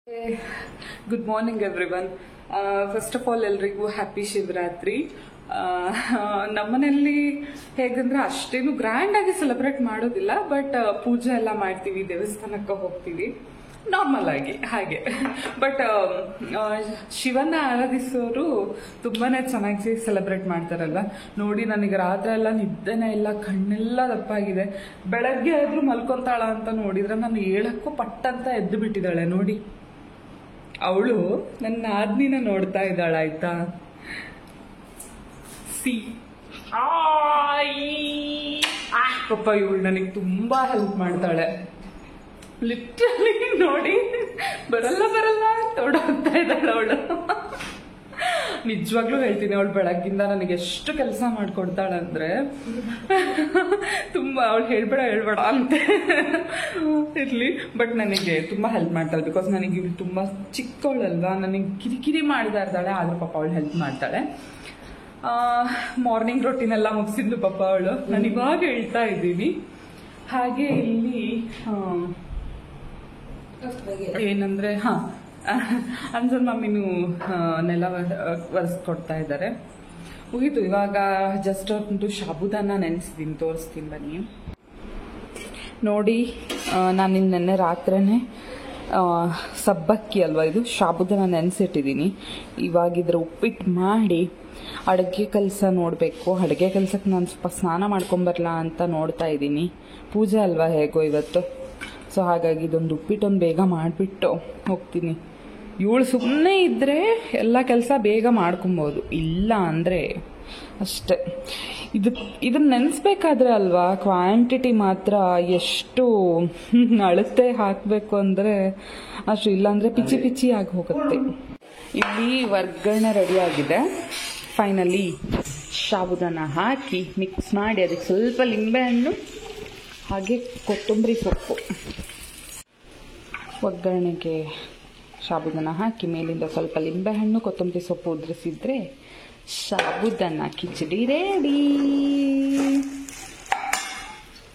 Good morning everyone. First of all ಎಲ್ರಿಗೂ happy Shivaratri. ನಮ್ಮನೆಯಲ್ಲಿ ಹೇಗಂದ್ರೆ ಅಷ್ಟೇನು ಗ್ರ್ಯಾಂಡ್ ಆಗಿ ಸೆಲೆಬ್ರೇಟ್ ಮಾಡೋದಿಲ್ಲ, ಬಟ್ ಪೂಜೆ ಎಲ್ಲ ಮಾಡ್ತೀವಿ, ದೇವಸ್ಥಾನಕ್ಕೆ ಹೋಗ್ತೀವಿ ನಾರ್ಮಲ್ ಆಗಿ ಹಾಗೆ. ಬಟ್ ಶಿವನ ಆರಾಧಿಸೋರು ತುಂಬಾನೇ ಚೆನ್ನಾಗಿ ಸೆಲೆಬ್ರೇಟ್ ಮಾಡ್ತಾರಲ್ವ. ನೋಡಿ, ನನಗೆ ರಾತ್ರಿ ಎಲ್ಲ ನಿದ್ದೆನೇ ಇಲ್ಲ, ಕಣ್ಣೆಲ್ಲ ದಪ್ಪಾಗಿದೆ. ಬೆಳಗ್ಗೆ ಆದ್ರೂ ಮಲ್ಕೊಂತಾಳ ಅಂತ ನೋಡಿದ್ರೆ ನಾನು ಹೇಳಕ್ಕೂ ಪಟ್ಟಂತ ಎದ್ದು ಬಿಟ್ಟಿದ್ದಾಳೆ. ನೋಡಿ, ಅವಳು ನನ್ನ ಆದ್ನಿನ ನೋಡ್ತಾ ಇದ್ದಾಳ, ಆಯ್ತಾ. ಪಾಪ ಇವಳು ನನಗೆ ತುಂಬಾ ಹೆಲ್ಪ್ ಮಾಡ್ತಾಳೆ. ಲಿಟ್ರಲಿ ನೋಡಿ, ಬರಲ್ಲ ಅಂತ ಓಡೋಗ್ತಾ ಇದ್ದಾಳೆ ಅವಳು. ನಿಜವಾಗ್ಲೂ ಹೇಳ್ತೀನಿ, ಅವಳು ಬೆಳಗ್ಗಿಂದ ನನಗೆ ಎಷ್ಟು ಕೆಲಸ ಮಾಡ್ಕೊಡ್ತಾಳಂದ್ರೆ ತುಂಬಾ. ಅವಳು ಹೇಳ್ಬೇಡ ಅಂತ ಇರ್ಲಿ, ಬಟ್ ನನಗೆ ತುಂಬಾ ಹೆಲ್ಪ್ ಮಾಡ್ತಾಳೆ. ಬಿಕಾಸ್ ನನಗೆ ಇವಳು ತುಂಬಾ ಚಿಕ್ಕವಳಲ್ವಾ, ನನಗೆ ಕಿರಿಕಿರಿ ಮಾಡ್ತಾ ಇರ್ತಾಳೆ, ಆದ್ರೂ ಪಾಪ ಅವಳು ಹೆಲ್ಪ್ ಮಾಡ್ತಾಳೆ. ಮಾರ್ನಿಂಗ್ ರೊಟೀನ್ ಎಲ್ಲ ಮುಗಿಸಿದ್ಲು ಪಾಪ ಅವಳು. ನಾನು ಇವಾಗ ಹೇಳ್ತಾ ಇದ್ದೀನಿ. ಹಾಗೆ ಇಲ್ಲಿ ಏನಂದ್ರೆ ಅಂಜನ್ ಮಮ್ಮಿನೂ ನೆಲ ಒರೆಸ್ಕೊಡ್ತಾ ಇದ್ದಾರೆ. ಮುಗೀತು. ಇವಾಗ ಜಸ್ಟ್ ಒಂದು ಸಾಬುದಾನ ನೆನೆಸಿದ್ದೀನಿ, ತೋರಿಸ್ತೀನಿ ಬನ್ನಿ. ನೋಡಿ, ನಾನು ನಿನ್ನೆ ರಾತ್ರಿನೇ ಸಬ್ಬಕ್ಕಿ ಅಲ್ವಾ ಇದು, ಸಾಬುದಾನ ನೆನೆಸಿಟ್ಟಿದ್ದೀನಿ. ಇವಾಗ ಇದ್ರ ಉಪ್ಪಿಟ್ಟು ಮಾಡಿ ಅಡುಗೆ ಕೆಲಸ ನೋಡಬೇಕು. ಅಡುಗೆ ಕೆಲಸಕ್ಕೆ ನಾನು ಸ್ವಲ್ಪ ಸ್ನಾನ ಮಾಡ್ಕೊಂಬರಲ್ಲ ಅಂತ ನೋಡ್ತಾ ಇದ್ದೀನಿ. ಪೂಜೆ ಅಲ್ವಾ ಹೇಗೋ ಇವತ್ತು. ಸೊ ಹಾಗಾಗಿ ಇದೊಂದು ಉಪ್ಪಿಟ್ಟೊಂದು ಬೇಗ ಮಾಡಿಬಿಟ್ಟು ಹೋಗ್ತೀನಿ. ಇವಳು ಸುಮ್ಮನೆ ಇದ್ದರೆ ಎಲ್ಲ ಕೆಲಸ ಬೇಗ ಮಾಡ್ಕೊಬೋದು, ಇಲ್ಲ ಅಂದರೆ ಅಷ್ಟೆ. ಇದನ್ನ ನೆನೆಸ್ಬೇಕಾದ್ರೆ ಅಲ್ವಾ, ಕ್ವಾಂಟಿಟಿ ಮಾತ್ರ ಎಷ್ಟು ಅಳತೆ ಹಾಕಬೇಕು ಅಂದರೆ ಅಷ್ಟು, ಇಲ್ಲಾಂದರೆ ಪಿಚ್ಚಿ ಆಗಿ ಹೋಗುತ್ತೆ. ಇಲ್ಲಿ ಒಗ್ಗರಣೆ ರೆಡಿ ಆಗಿದೆ. ಫೈನಲಿ ಸಾಬುದಾನ ಹಾಕಿ ಮಿಕ್ಸ್ ಮಾಡಿ ಅದಕ್ಕೆ ಸ್ವಲ್ಪ ಲಿಂಬೆಹಣ್ಣು ಹಾಗೆ ಕೊತ್ತಂಬರಿ ಸೊಪ್ಪು, ಒಗ್ಗರಣೆಗೆ ಸಾಬುದಾನ ಹಾಕಿ ಮೇಲಿಂದ ಸ್ವಲ್ಪ ಲಿಂಬೆಹಣ್ಣು ಕೊತ್ತಂಬರಿ ಸೊಪ್ಪು ಉದುರಿಸಿದ್ರೆ ಸಾಬುದಾನ ಕಿಚಡಿ ರೆಡಿ.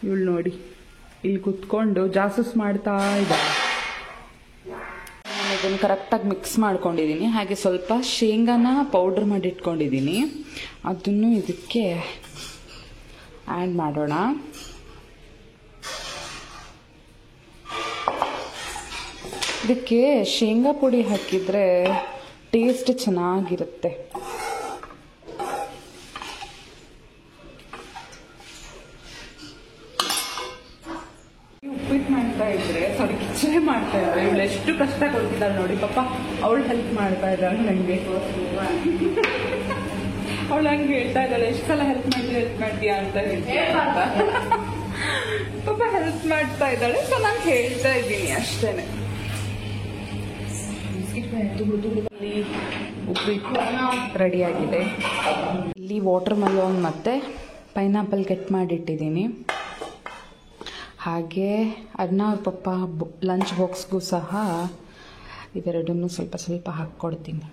ಇವಳು ನೋಡಿ ಇಲ್ಲಿ ಕುತ್ಕೊಂಡು ಜಾಸೂಸ್ ಮಾಡ್ತಾ ಇದ್ದಾಳೆ. ನಾನು ಇದನ್ನು ಕರೆಕ್ಟಾಗಿ ಮಿಕ್ಸ್ ಮಾಡ್ಕೊಂಡಿದ್ದೀನಿ. ಹಾಗೆ ಸ್ವಲ್ಪ ಶೇಂಗಾನ ಪೌಡ್ರ್ ಮಾಡಿ ಇಟ್ಕೊಂಡಿದ್ದೀನಿ, ಅದನ್ನು ಇದಕ್ಕೆ ಆ್ಯಡ್ ಮಾಡೋಣ. ಇದಕ್ಕೆ ಶೇಂಗಾ ಪುಡಿ ಹಾಕಿದ್ರೆ ಟೇಸ್ಟ್ ಚೆನ್ನಾಗಿರುತ್ತೆ. ಉಪ್ಪಿಟ್ಟು ಮಾಡ್ತಾ ಇದ್ರೆ, ಸಾರಿ ಕಿಚಡಿ ಮಾಡ್ತಾ ಇದ್ರೆ ಇವಳು ಎಷ್ಟು ಕಷ್ಟ ಕೊಡ್ತಿದ್ದಾಳೆ ನೋಡಿ ಪಾಪ. ಅವಳು ಹೆಲ್ಪ್ ಮಾಡ್ತಾ ಇದ್ದಾಳೆ ನನಗೆ. ಅವಳು ಹಂಗೆ ಹೇಳ್ತಾ ಇದ್ದಾಳೆ, ಎಷ್ಟು ಸಲ ಹೆಲ್ಪ್ ಮಾಡ್ತೀಯಾ ಅಂತ ಹೇಳ್ತೀಯ ಅಂತ. ಪಾಪ ಹೆಲ್ಪ್ ಮಾಡ್ತಾ ಇದ್ದಾಳೆ. ಸೊ ನಾನು ಹೇಳ್ತಾ ಇದ್ದೀನಿ ಅಷ್ಟೇನೆ. ಉಪ್ಪಿಟ್ಟು ರೆಡಿಯಾಗಿದೆ. ಇಲ್ಲಿ ವಾಟರ್ ಮೆಲನ್ ಮತ್ತು ಪೈನಾಪಲ್ ಕಟ್ ಮಾಡಿಟ್ಟಿದ್ದೀನಿ. ಹಾಗೆ ಅಣ್ಣ ಅವ್ರ ಪಪ್ಪ ಲಂಚ್ ಬಾಕ್ಸ್ಗೂ ಸಹ ಇವೆರಡನ್ನೂ ಸ್ವಲ್ಪ ಸ್ವಲ್ಪ ಹಾಕ್ಕೊಡ್ತೀನಿ.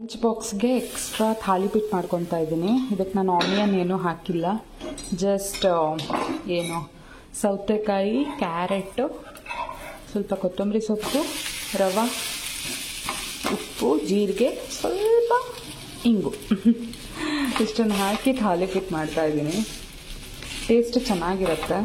ಲಂಚ್ ಬಾಕ್ಸ್ಗೆ ಎಕ್ಸ್ಟ್ರಾ ಥಾಲಿಪೀಟ್ ಮಾಡ್ಕೊತಾ ಇದ್ದೀನಿ. ಇದಕ್ಕೆ ನಾನು ಆನಿಯನ್ ಏನೂ ಹಾಕಿಲ್ಲ, ಜಸ್ಟ್ ಏನು ಸೌತೆಕಾಯಿ, ಕ್ಯಾರೆಟು, ಸ್ವಲ್ಪ ಕೊತ್ತಂಬರಿ ಸೊಪ್ಪು, ರವೆ, ಉಪ್ಪು, ಜೀರಿಗೆ, ಸ್ವಲ್ಪ ಇಂಗು ಇಷ್ಟನ್ನು ಹಾಕಿ ಥಾಲಿಪೀಟ್ ಮಾಡ್ತಾ ಇದ್ದೀನಿ. ಟೇಸ್ಟ್ ಚೆನ್ನಾಗಿರುತ್ತೆ.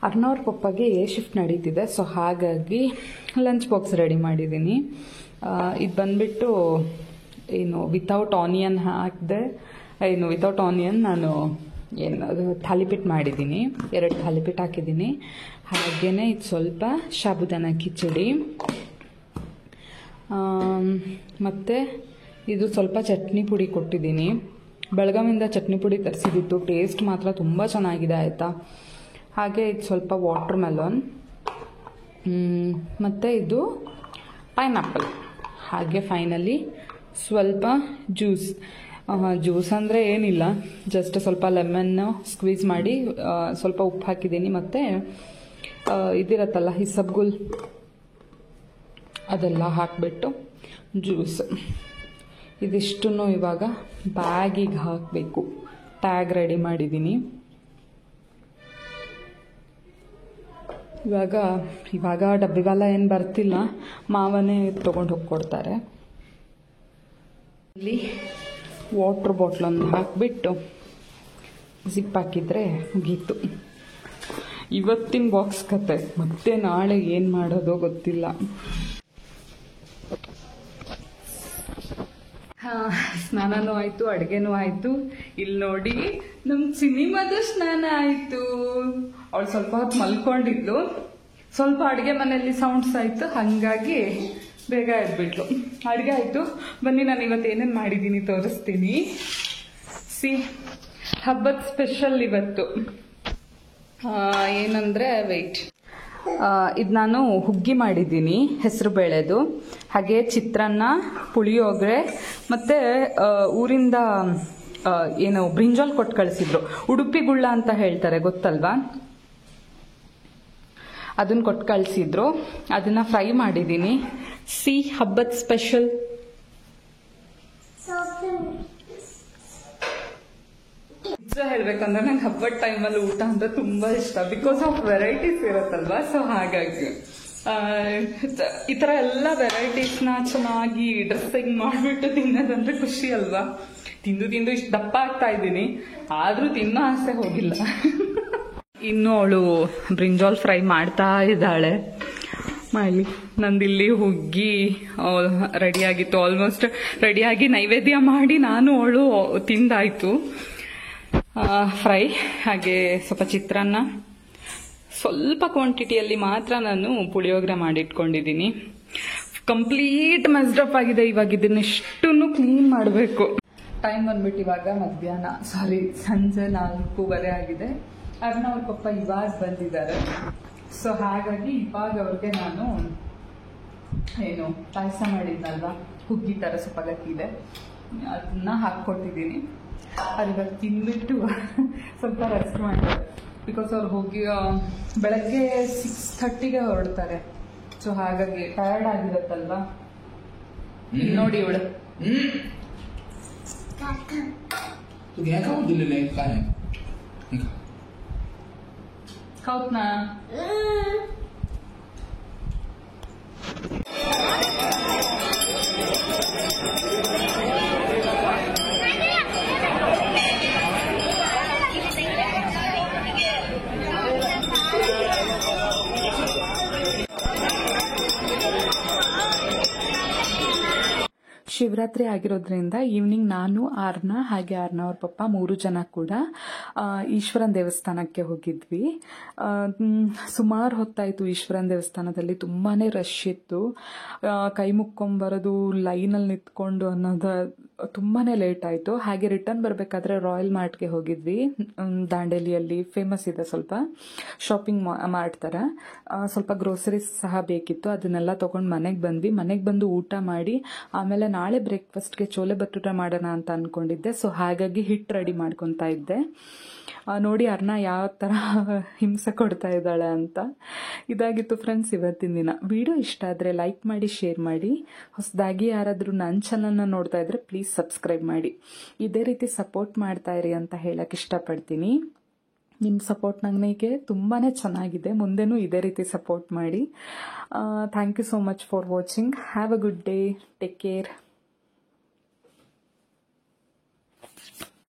ಅರ್ನವ್ರ ಪಪ್ಪಗೆ ಎ ಶಿಫ್ಟ್ ನಡೀತಿದೆ, ಸೊ ಹಾಗಾಗಿ ಲಂಚ್ ಬಾಕ್ಸ್ ರೆಡಿ ಮಾಡಿದ್ದೀನಿ. ಇದು ಬಂದ್ಬಿಟ್ಟು ಏನು ವಿತೌಟ್ ಆನಿಯನ್ ಹಾಕಿದೆ, ಏನು ವಿತೌಟ್ ಆನಿಯನ್ ನಾನು ಅದು ಥಾಲಿಪೀಟ್ ಮಾಡಿದ್ದೀನಿ. 2 ಥಾಲಿಪೀಟ್ ಹಾಕಿದ್ದೀನಿ. ಹಾಗೆಯೇ ಇದು ಸ್ವಲ್ಪ ಸಾಬುದಾನ ಕಿಚಡಿ, ಮತ್ತು ಇದು ಸ್ವಲ್ಪ ಚಟ್ನಿ ಪುಡಿ ಕೊಟ್ಟಿದ್ದೀನಿ. ಬೆಳಗಾವಿಂದ ಚಟ್ನಿ ಪುಡಿ ತರಿಸಿದ್ದು, ಟೇಸ್ಟ್ ಮಾತ್ರ ತುಂಬ ಚೆನ್ನಾಗಿದೆ, ಆಯಿತಾ. ಹಾಗೆ ಇದು ಸ್ವಲ್ಪ ವಾಟರ್ ಮೆಲನ್, ಮತ್ತು ಇದು ಪೈನಾಪಲ್. ಹಾಗೆ ಫೈನಲಿ ಸ್ವಲ್ಪ ಜ್ಯೂಸ್. ಜ್ಯೂಸ್ ಅಂದರೆ ಏನಿಲ್ಲ, ಜಸ್ಟ್ ಸ್ವಲ್ಪ ಲೆಮನ್ ಸ್ಕ್ವೀಸ್ ಮಾಡಿ ಸ್ವಲ್ಪ ಉಪ್ಪು ಹಾಕಿದ್ದೀನಿ, ಮತ್ತು ಇದಿರತ್ತಲ್ಲ ಇಸಬ್ಗುಲ್ ಅದೆಲ್ಲ ಹಾಕಿಬಿಟ್ಟು ಜ್ಯೂಸ್. ಇದಿಷ್ಟನ್ನು ಇವಾಗ ಬ್ಯಾಗಿಗೆ ಹಾಕಬೇಕು. ಟ್ಯಾಗ್ ರೆಡಿ ಮಾಡಿದ್ದೀನಿ. ಇವಾಗ ಡಬ್ಬಿವಾಲ ಏನು ಬರ್ತಿಲ್ಲ, ಮಾವನೇ ತೊಗೊಂಡು ಹೋಗ್ಕೊಡ್ತಾರೆ. ಇಲ್ಲಿ ವಾಟ್ರ್ ಬಾಟ್ಲನ್ನು ಹಾಕಿಬಿಟ್ಟು ಜಿಪ್ ಹಾಕಿದರೆ ಮುಗೀತು. ಇವತ್ತಿನ ಬಾಕ್ಸ್ ಕತೆ. ಮತ್ತೆ ನಾಳೆ ಏನು ಮಾಡೋದೋ ಗೊತ್ತಿಲ್ಲ. ಸ್ನಾನನೂ ಆಯಿತು, ಅಡುಗೆನೂ ಆಯಿತು. ಇಲ್ಲಿ ನೋಡಿ ನಮ್ಮ ಸಿನಿಮಾದ ಸ್ನಾನ ಆಯಿತು. ಅವಳು ಸ್ವಲ್ಪ ಹೊತ್ತು ಮಲ್ಕೊಂಡಿದ್ಲು, ಸ್ವಲ್ಪ ಅಡುಗೆ ಮನೆಯಲ್ಲಿ ಸೌಂಡ್ಸ್ ಆಯಿತು, ಹಾಗಾಗಿ ಬೇಗ ಎದ್ಬಿಟ್ಲು. ಅಡುಗೆ ಆಯಿತು. ಬನ್ನಿ ನಾನು ಇವತ್ತು ಏನೇನು ಮಾಡಿದ್ದೀನಿ ತೋರಿಸ್ತೀನಿ. ಹಬ್ಬದ ಸ್ಪೆಷಲ್ ಇವತ್ತು ಏನಂದರೆ ವೆಯ್ಟ್, ಇದು ನಾನು ಹುಗ್ಗಿ ಮಾಡಿದ್ದೀನಿ, ಹೆಸರು ಬೇಳೆದು, ಹಾಗೆ ಚಿತ್ರಾನ್ನ, ಪುಳಿಯೋಗರೆ, ಮತ್ತು ಊರಿಂದ ಏನು ಬ್ರಿಂಜಾಲ್ ಕೊಟ್ಟು ಕಳಿಸಿದ್ರು, ಉಡುಪಿ ಗುಳ್ಳ ಅಂತ ಹೇಳ್ತಾರೆ, ಗೊತ್ತಲ್ವಾ? ಅದನ್ನ ಕೊಟ್ಟು ಕಳಿಸಿದ್ರು, ಅದನ್ನ ಫ್ರೈ ಮಾಡಿದ್ದೀನಿ. ಹಬ್ಬದ ಸ್ಪೆಷಲ್. ನಿಜ ಹೇಳ್ಬೇಕಂದ್ರೆ ನಂಗೆ ಹಬ್ಬದ ಟೈಮಲ್ಲಿ ಊಟ ಅಂದ್ರೆ ತುಂಬಾ ಇಷ್ಟ, ಬಿಕಾಸ್ ಆಫ್ ವೆರೈಟೀಸ್ ಇರತ್ತಲ್ವಾ. ಸೊ ಹಾಗಾಗಿ ಈ ತರ ಎಲ್ಲ ವೆರೈಟೀಸ್ನ ಚೆನ್ನಾಗಿ ಡ್ರೆಸ್ಸಿಂಗ್ ಮಾಡಿಬಿಟ್ಟು ತಿನ್ನೋದಂದ್ರೆ ಖುಷಿ ಅಲ್ವಾ? ತಿಂದು ಇಷ್ಟು ದಪ್ಪ ಆಗ್ತಾ ಇದ್ದೀನಿ, ಆದ್ರೂ ತಿನ್ನೋ ಆಸೆ ಹೋಗಿಲ್ಲ. ಇನ್ನು ಅವಳು ಬ್ರಿಂಜಾಲ್ ಫ್ರೈ ಮಾಡ್ತಾ ಇದ್ದಾಳೆ. ಮಾಡಲಿ. ನಂದಿಲ್ಲಿ ಹುಗ್ಗಿ ರೆಡಿಯಾಗಿತ್ತು, ಆಲ್ಮೋಸ್ಟ್ ರೆಡಿಯಾಗಿ ನೈವೇದ್ಯ ಮಾಡಿ ನಾನು ಅವಳು ತಿಂದಾಯ್ತು. ಫ್ರೈ, ಹಾಗೆ ಸ್ವಲ್ಪ ಚಿತ್ರಾನ್ನ, ಸ್ವಲ್ಪ ಕ್ವಾಂಟಿಟಿಯಲ್ಲಿ ಮಾತ್ರ ನಾನು ಪುಳಿಯೋಗರೆ ಮಾಡಿಟ್ಕೊಂಡಿದ್ದೀನಿ. ಕಂಪ್ಲೀಟ್ ಮೆಸ್ಡಪ್ ಆಗಿದೆ. ಇವಾಗ ಇದನ್ನೆಷ್ಟನ್ನು ಕ್ಲೀನ್ ಮಾಡಬೇಕು. ಟೈಮ್ ಬಂದ್ಬಿಟ್ಟು ಇವಾಗ ಸಂಜೆ 4:15 ಆಗಿದೆ. ಅವ್ರ ಪಪ್ಪ ಇವಾಗ ಬಂದಿದ್ದಾರೆ. ಸೊ ಹಾಗಾಗಿ ಇವಾಗ ಅವ್ರಿಗೆ ನಾನು ಏನು ಪಾಯಸ ಮಾಡಿದ್ನಲ್ವಾ, ಹುಗ್ಗಿ ಥರ ಸ್ವಲ್ಪ ಗಟ್ಟಿದೆ, ಅದನ್ನ ಹಾಕ್ಕೊಟ್ಟಿದ್ದೀನಿ. ಅದಿವಾಗ ತಿಂದ್ಬಿಟ್ಟು ಸ್ವಲ್ಪ ರೆಸ್ಟ್ ಮಾಡ್ತಾರೆ. ಬಿಕಾಸ್ ಅವ್ರು ಹೋಗಿ ಬೆಳಗ್ಗೆ 6:30ಗೆ ಹೊರಡ್ತಾರೆ. ಸೊ ಹಾಗಾಗಿ ಟಯರ್ಡ್ ಆಗಿರತ್ತಲ್ವಾ. ನೋಡಿ ಇವಳು ಕೌತ್ನಾ ಶಿವರಾತ್ರಿ ಆಗಿರೋದ್ರಿಂದ ಈವ್ನಿಂಗ್ ನಾನು ಆರ್ನ ಹಾಗೆ ಆರ್ನ ಅವ್ರ ಪಪ್ಪ 3 ಜನ ಕೂಡ ಈಶ್ವರನ ದೇವಸ್ಥಾನಕ್ಕೆ ಹೋಗಿದ್ವಿ. ಸುಮಾರು ಹೊತ್ತಾಯಿತು. ಈಶ್ವರನ ದೇವಸ್ಥಾನದಲ್ಲಿ ತುಂಬಾ ರಶ್ ಇತ್ತು. ಕೈ ಮುಕ್ಕೊಂಬರೋದು, ಲೈನಲ್ಲಿ ನಿಂತ್ಕೊಂಡು ಅನ್ನೋದು ತುಂಬಾ ಲೇಟ್ ಆಯಿತು. ಹಾಗೆ ರಿಟರ್ನ್ ಬರಬೇಕಾದ್ರೆ ರಾಯಲ್ ಮಾರ್ಟ್ಗೆ ಹೋಗಿದ್ವಿ. ದಾಂಡೇಲಿಯಲ್ಲಿ ಫೇಮಸ್ ಇದೆ, ಸ್ವಲ್ಪ ಶಾಪಿಂಗ್ ಮಾಡ್ತಾರೆ. ಸ್ವಲ್ಪ ಗ್ರೋಸರೀಸ್ ಸಹ ಬೇಕಿತ್ತು, ಅದನ್ನೆಲ್ಲ ತೊಗೊಂಡು ಮನೆಗೆ ಬಂದ್ವಿ. ಮನೆಗೆ ಬಂದು ಊಟ ಮಾಡಿ ಆಮೇಲೆ ನಾಳೆ ಬ್ರೇಕ್ಫಾಸ್ಟ್ಗೆ ಚೋಲೆ ಭಟೂರೆ ಮಾಡೋಣ ಅಂತ ಅಂದ್ಕೊಂಡಿದ್ದೆ. ಸೊ ಹಾಗಾಗಿ ಹಿಟ್ಟು ರೆಡಿ ಮಾಡ್ಕೊತಾ ಇದ್ದೆ. ನೋಡಿ ಅರ್ನ ಯಾವ ಥರ ಹಿಂಸೆ ಕೊಡ್ತಾ ಇದ್ದಾಳೆ ಅಂತ. ಇದಾಗಿತ್ತು ಫ್ರೆಂಡ್ಸ್ ಇವತ್ತಿನ ದಿನ. ವಿಡಿಯೋ ಇಷ್ಟ ಆದರೆ ಲೈಕ್ ಮಾಡಿ, ಶೇರ್ ಮಾಡಿ. ಹೊಸದಾಗಿ ಯಾರಾದರೂ ನನ್ನ ಚಾನಲ್ನ ನೋಡ್ತಾ ಇದ್ರೆ ಪ್ಲೀಸ್ ಸಬ್ಸ್ಕ್ರೈಬ್ ಮಾಡಿ. ಇದೇ ರೀತಿ ಸಪೋರ್ಟ್ ಮಾಡ್ತಾ ಇರಿ ಅಂತ ಹೇಳಕ್ಕೆ ಇಷ್ಟಪಡ್ತೀನಿ. ನಿಮ್ಮ ಸಪೋರ್ಟ್ ನನಗೆ ತುಂಬಾ ಚೆನ್ನಾಗಿದೆ. ಮುಂದೆನೂ ಇದೇ ರೀತಿ ಸಪೋರ್ಟ್ ಮಾಡಿ. Thank you so much for watching. Have a good day. Take care.